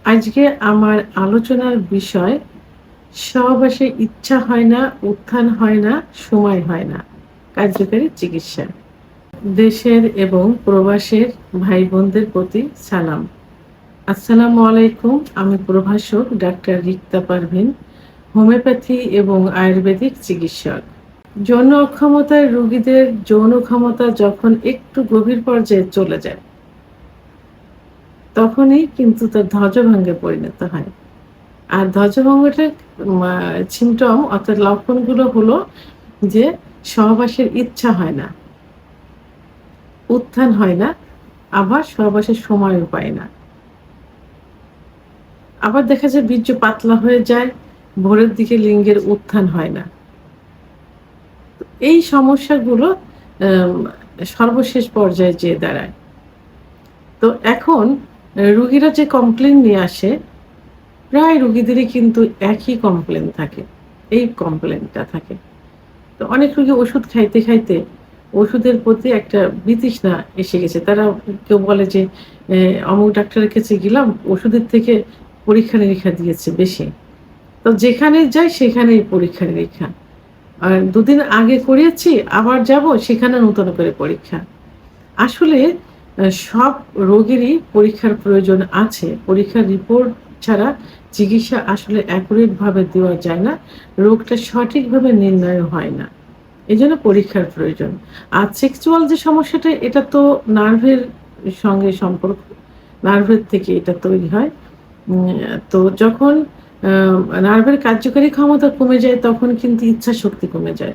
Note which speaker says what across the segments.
Speaker 1: আজকে আমার আলোচনার বিষয় সহবাসে ইচ্ছা হয় না, উত্থান হয় না, সময় হয় না। কার্যকারী চিকিৎসা। দেশের এবং প্রবাসের ভাই বোনদের প্রতি সালাম। আসসালামু আলাইকুম। আমি প্রভাষক ডাক্তার রিক্তা পারভিন, হোমিওপ্যাথি এবং আয়ুর্বেদিক চিকিৎসক। যৌন অক্ষমতার রোগীদের যৌন ক্ষমতা যখন একটু গভীর পর্যায়ে চলে যায়, তখনই কিন্তু তার ধ্বজভঙ্গে পরিণত হয়। আর ধ্বজভঙ্গটার সিম্পটম অর্থাৎ লক্ষণগুলো হলো যে সহবাসের ইচ্ছা হয় না, উত্থান হয় না, আবার সহবাসের সময়ও পায় না। আবার দেখা যায় বীর্য পাতলা হয়ে যায়, ভোরের দিকে লিঙ্গের উত্থান হয় না। এই সমস্যাগুলো আম সর্বশেষ পর্যায়ে যেয়ে দাঁড়ায়। তো এখন রোগীরা যে কমপ্লেইন নিয়ে আসে, প্রায় রোগীদেরই কিন্তু একই কমপ্লেইন থাকে। এই কমপ্লেইনটা থাকে। তো অনেক রোগী ওষুধ খাইতে, খাইতে ওষুধের প্রতি একটা বিতৃষ্ণা এসে গেছে। তারা কেউ বলে যে, অমুক ডাক্তারের কাছে গেলাম, ওষুধের থেকে পরীক্ষা-নিরীক্ষা দিয়েছে বেশি। তো যেখানে যাই সেখানেই পরীক্ষা-নিরীক্ষা। আর ২ দিন আগে করিয়েছি, আবার যাব সেখানে নতুন করে পরীক্ষা। আসলে সব রোগেরই পরীক্ষার প্রয়োজন আছে। পরীক্ষার রিপোর্ট ছাড়া চিকিৎসা আসলে অ্যাকুরেট ভাবে দেওয়া যায় না। রোগটা সঠিকভাবে নির্ণয় হয় না। এজন্য পরীক্ষার প্রয়োজন। আর সেক্সুয়াল যে সমস্যাটা, এটা তো নার্ভের সঙ্গে সম্পর্ক। নার্ভের থেকে এটা তৈরি হয়। উম তো যখন আ নার্ভের কার্যকারী ক্ষমতা কমে যায়, তখন কিন্তু ইচ্ছাশক্তি কমে যায়।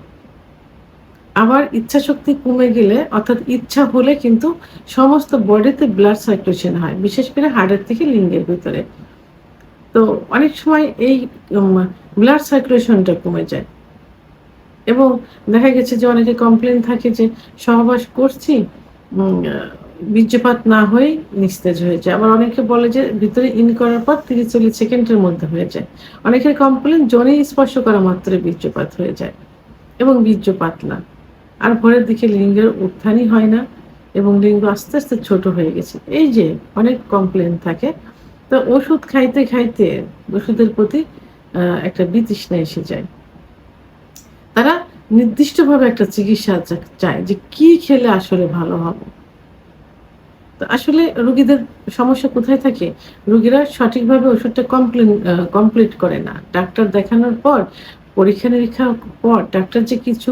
Speaker 1: আবার ইচ্ছাশক্তি কমে গেলে, অর্থাৎ ইচ্ছা হলে কিন্তু সমস্ত বডিতে ব্লাড সার্কুলেশন হয়। বিশেষ করে হাড়ের থেকে লিঙ্গের ভেতরে। তো অনেক সময় এই উম ব্লাড সার্কুলেশনটা কমে যায়। এবং দেখা গেছে যে অনেকের কমপ্লেইন থাকে যে সহবাস করছি, উম আ বীর্যপাত না হয়েই নিস্তেজ হয়ে যায়। আবার অনেকে বলে যে ভিতরে ইন করার পর ৩০-৪০ সেকেন্ডের মধ্যে হয়ে যায়। অনেকের কমপ্লেইন যৌনে স্পর্শ করা মাত্রই বীর্যপাত হয়ে যায় এবং বীর্য পাতলা। আর ভোরের দিকে লিঙ্গের উত্থানই হয় না এবং লিঙ্গ আস্তে, আস্তে ছোট হয়ে গেছে। এই যে অনেক কমপ্লেইন থাকে। তো ওষুধ খাইতে, খাইতে ওষুধের প্রতি একটা বিতৃষ্ণা এসে যায়। তারা নির্দিষ্টভাবে একটা চিকিৎসা চায় যে কি খেলে আসলে ভালো হবে। তো আসলে রোগীদের সমস্যা কোথায় থাকে? রোগীরা সঠিকভাবে ওষুধটা কমপ্লিট করে না। ডাক্তার দেখানোর পর, পরীক্ষা-নিরীক্ষার পর ডাক্তার যে কিছু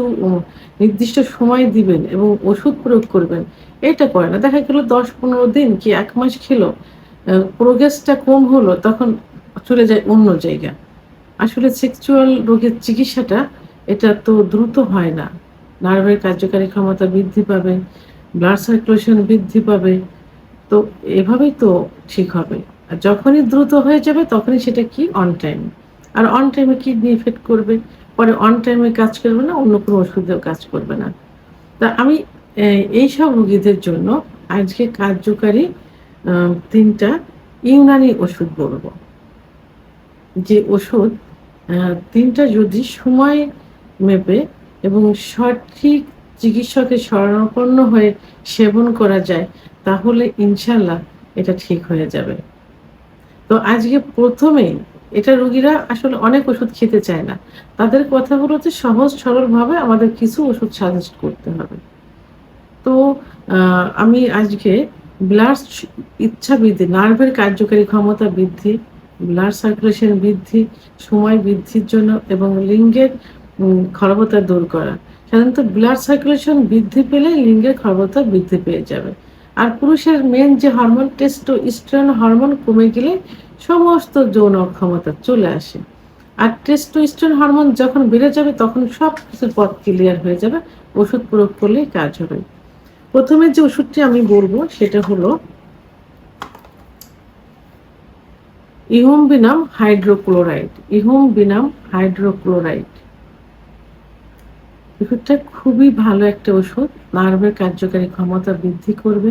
Speaker 1: নির্দিষ্ট সময় দিবেন এবং ওষুধ প্রয়োগ করবেন, এটা করে না। দেখা গেল ১০-১৫ দিন কি ১ মাস খেলো, প্রোগ্রেসটা কম হলো, তখন চলে যায় অন্য জায়গায়। আসলে সেক্সুয়াল রোগের চিকিৎসাটা এটা তো দ্রুত হয় না। নার্ভের কার্যকারী ক্ষমতা বৃদ্ধি পাবে, ব্লাড সার্কুলেশন বৃদ্ধি পাবে। তো এভাবেই তো ঠিক হবে। আর যখনই দ্রুত হয়ে যাবে তখনই সেটা কি অন টাইম। আর অন টাইমে কিডনি ইফেক্ট করবে। পরে অন টাইমে কাজ করবে না, অন্য কোনো ওষুধেও কাজ করবে না। তা আমি এ এইসব রোগীদের জন্য আজকে কার্যকারী ৩ টা ইউনানি ওষুধ বলব। যে ওষুধ ৩ টা যদি সময় মেপে এবং সঠিক চিকিৎসকের শরণাপন্ন হয়ে সেবন করা যায়, তাহলে ইনশাআল্লাহ এটা ঠিক হয়ে যাবে। তো আজকে ১ম এই এটা রোগীরা আসলে অনেক ওষুধ খেতে চায় না। তাদের কথা হলো যে সহজ সরলভাবে আমাদের কিছু ওষুধ সাজেস্ট করতে হবে। তো আ আমি আজকে ব্লাড ইচ্ছা বৃদ্ধি, নার্ভের কার্যকারী ক্ষমতা বৃদ্ধি, ব্লাড সার্কুলেশন বৃদ্ধি, সময় বৃদ্ধির জন্য এবং লিঙ্গের খর্বতা দূর করা। সাধারণত ব্লাড সার্কুলেশন বৃদ্ধি পেলে লিঙ্গের খর্বতা বৃদ্ধি পেয়ে যাবে। আর পুরুষের মেইন যে হরমোন টেস্টোস্টেরন হরমোন কমে গেলে সমস্ত যৌন অক্ষমতা চলে আসে। আর টেস্টোস্টেরন হরমোন যখন বেড়ে যাবে, তখন সবকিছুর পথ ক্লিয়ার হয়ে যাবে। ওষুধ প্রয়োগ করলেই কাজ হবে। ১ম এ যে ওষুধটি আমি বলব সেটা হলো ইহুমবিনাম হাইড্রোক্লোরাইড। ইহুমবিনাম হাইড্রোক্লোরাইড। ওষুধটা খুবই ভালো একটা ওষুধ। নার্ভের কার্যকারী ক্ষমতা বৃদ্ধি করবে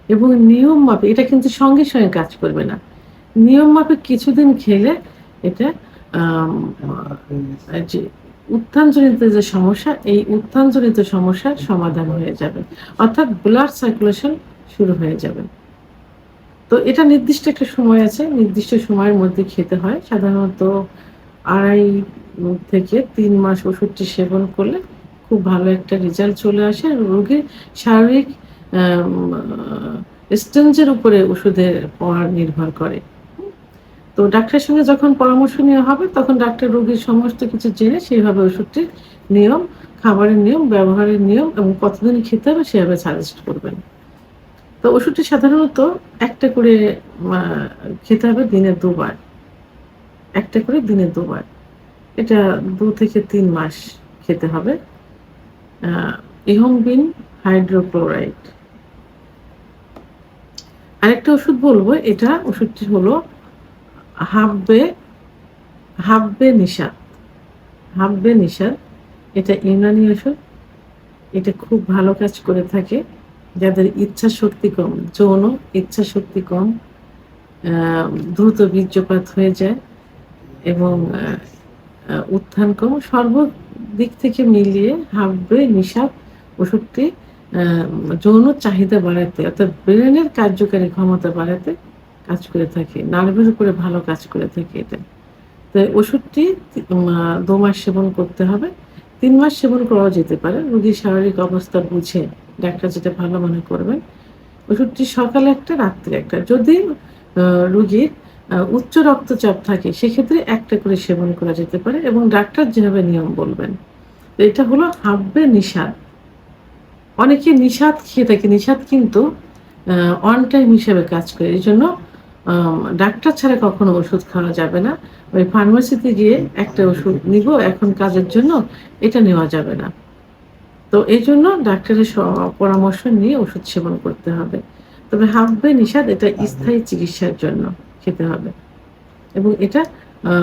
Speaker 1: এবং নিয়ম মাফিক, এটা কিন্তু সঙ্গে, সঙ্গে কাজ করবে না। নিয়ম মাফিক কিছুদিন খেলে এটা আম যে উত্থানজনিত যে সমস্যা, এই উত্থানজনিত সমস্যার সমাধান হয়ে যাবে। অর্থাৎ ব্লাড সার্কুলেশন শুরু হয়ে যাবে। তো এটা নির্দিষ্ট একটা সময় আছে, নির্দিষ্ট সময়ের মধ্যে খেতে হয়। সাধারণত ২.৫ থেকে ৩ মাস ওষুধটি সেবন করলে খুব ভালো একটা রেজাল্ট চলে আসে। আর রোগীর শারীরিক আম স্টেঞ্জের উপরে ওষুধের পাওয়ার নির্ভর করে। তো ডাক্তারের সঙ্গে যখন পরামর্শ নেওয়া হবে, তখন ডাক্তার রোগীর সমস্ত কিছু জেনে সেইভাবে ওষুধটির নিয়ম, খাবারের নিয়ম, ব্যবহারের নিয়ম এবং কতদিন খেতে হবে সেভাবে সাজেস্ট করবেন। তো ওষুধটি সাধারণত একটা করে আ খেতে হবে দিনে ২ বার। একটা করে দিনে ২ বার। এটা ২ থেকে ৩ মাস খেতে হবে। আ ইহংবিন হাইড্রোক্লোরাইড। আরেকটা ওষুধ বলবো, এটা ওষুধটি হলো হাববে হাববে নিশাত। হাববে নিশাত। এটা ইউনানি ওষুধ। এটা খুব ভালো কাজ করে থাকে। যাদের ইচ্ছা শক্তি কম, যৌন ইচ্ছা শক্তি কম, আ দ্রুত বীর্যপাত হয়ে যায় এবং উত্থান কম, সর্বদিক থেকে মিলিয়ে হাববে নিশাত ওষুধটি আ যৌন চাহিদা বাড়াতে অর্থাৎ ব্রেনের কার্যকারী ক্ষমতা বাড়াতে কাজ করে থাকে। নার্ভের উপরে ভালো কাজ করে থাকে এটা। তো ওষুধটি ২ মাস সেবন করতে হবে। ৩ মাস সেবন করাও যেতে পারে। রোগীর শারীরিক অবস্থা বুঝে ডাক্তার যেটা ভালো মনে করবেন। ওষুধটি সকালে একটা, রাত্রে একটা। যদি রোগীর উচ্চ রক্তচাপ থাকে সেক্ষেত্রে একটা করে সেবন করা যেতে পারে এবং ডাক্তার যেভাবে নিয়ম বলবেন। তো এটা হলো হাব্বে নিশাত। অনেকে নিশাত খেয়ে থাকে। নিশাত কিন্তু অন টাইম হিসেবে কাজ করে। এজন্য ডাক্তার ছাড়া কখনো ওষুধ খাওয়া যাবে না। ওই ফার্মেসিতে গিয়ে একটা ওষুধ নিবো এখন কাজের জন্য, এটা নেওয়া যাবে না। তো এজন্য ডাক্তারের পরামর্শ নিয়ে ওষুধ সেবন করতে হবে। তবে হাব্বে নিশাত এটা স্থায়ী চিকিৎসার জন্য খেতে হবে এবং এটা আ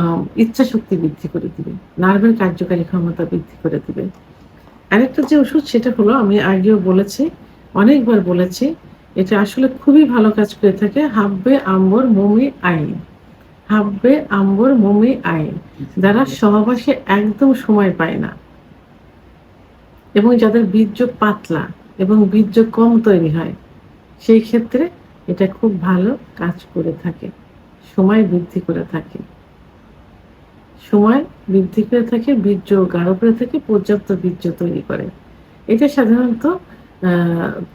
Speaker 1: ইচ্ছাশক্তি বৃদ্ধি করে দিবে। নার্ভের কার্যকারী ক্ষমতা বৃদ্ধি করে দিবে। আরেকটা যে ওষুধ সেটা হলো, আমি আগেও বলেছি, অনেকবার বলেছি, এটা আসলে খুবই ভালো কাজ করে থাকে। হাব্বে আম্বর মমি আইন। হাব্বে আম্বর মমি আইন। যারা সহবাসে একদম সময় পায় না এবং যাদের বীর্য পাতলা এবং বীর্য কম তৈরি হয়, সেই ক্ষেত্রে এটা খুব ভালো কাজ করে থাকে। সময় বৃদ্ধি করে থাকে। সময় বৃদ্ধি করে থাকে, বীর্য গাঢ় করে থাকে, পর্যাপ্ত বীর্য তৈরি করে। এটা সাধারণত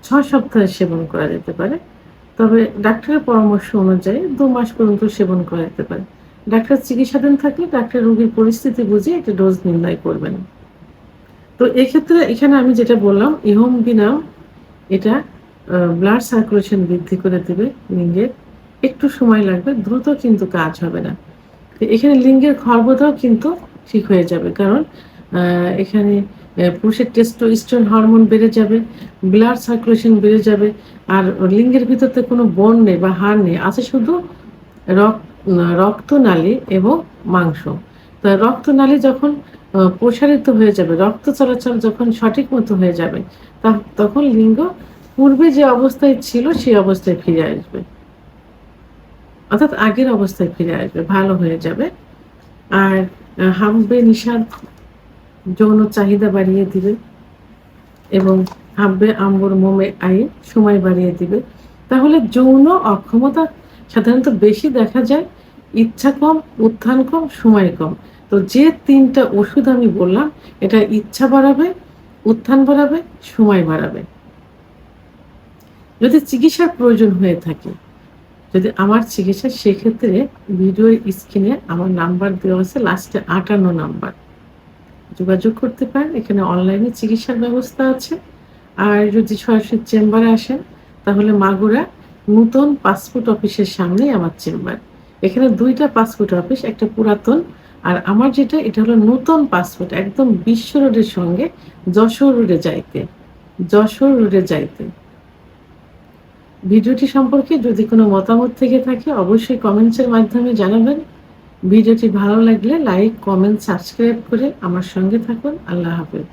Speaker 1: ৬ সপ্তাহে সেবন করা যেতে পারে। তবে ডাক্তারের পরামর্শ অনুযায়ী ২ মাস পর্যন্ত সেবন করা যেতে পারে। ডাক্তার চিকিৎসাধীন থাকলে ডাক্তার রোগীর পরিস্থিতি বুঝে একটা ডোজ নির্ণয় করবেন। তো এক্ষেত্রে এখানে আমি যেটা বললাম, ইহমবিনাম এটা ব্লাড সার্কুলেশন বৃদ্ধি করে দিবে লিঙ্গের। একটু সময় লাগবে, দ্রুত কিন্তু কাজ হবে না। তো এখানে লিঙ্গের খর্বতাও কিন্তু ঠিক হয়ে যাবে। কারণ এখানে পুরুষের টেস্টোস্টেরন হরমোন বেড়ে যাবে, ব্লাড সার্কুলেশন বেড়ে যাবে। আর লিঙ্গের ভিতরে কোনো বোন নেই বা হাড় নেই। আছে শুধু রক রক্তনালী এবং মাংস। তা রক্তনালী যখন প্রসারিত হয়ে যাবে, রক্ত চলাচল যখন সঠিক মতো হয়ে যাবে, তখন লিঙ্গ পূর্বে যে অবস্থায় ছিল সেই অবস্থায় ফিরে আসবে। অর্থাৎ আগের অবস্থায় ফিরে আসবে, ভালো হয়ে যাবে। আর হাব্বে নিশাত যৌন চাহিদা বাড়িয়ে দিবে এবং হাব্বে আম্বর মোমে আইন সময় বাড়িয়ে দিবে। তাহলে যৌন অক্ষমতা সাধারণত বেশি দেখা যায়, ইচ্ছা কম, উত্থান কম, সময় কম। তো যে ৩টা ওষুধ আমি বললাম, এটা ইচ্ছা বাড়াবে, উত্থান বাড়াবে, সময় বাড়াবে। যদি চিকিৎসার প্রয়োজন হয়ে থাকে, যদি আমার চিকিৎসা, সেক্ষেত্রে ভিডিওর স্ক্রিনে আমার নাম্বার দেওয়া আছে, লাস্টে ৫৮ নাম্বার। যোগাযোগ করতে পারেন। এখানে অনলাইনে চিকিৎসার ব্যবস্থা আছে। আর যদি সরাসরি চেম্বারে আসেন, তাহলে মাগুরা নূতন পাসপোর্ট অফিসের সামনেই আমার চেম্বার। এখানে ২টা পাসপোর্ট অফিস, একটা পুরাতন আর আমার যেটা, এটা হলো নূতন পাসপোর্ট, একদম বিশ্ব রোডের সঙ্গে যশোর রোডে যাইতে। যশোর রোডে যাইতে। ভিডিওটি সম্পর্কে যদি কোনো মতামত থেকে থাকে অবশ্যই কমেন্টসের মাধ্যমে জানাবেন। ভিডিওটি ভালো লাগলে লাইক, কমেন্ট, সাবস্ক্রাইব করে আমার সঙ্গে থাকুন। আল্লাহ হাফেজ।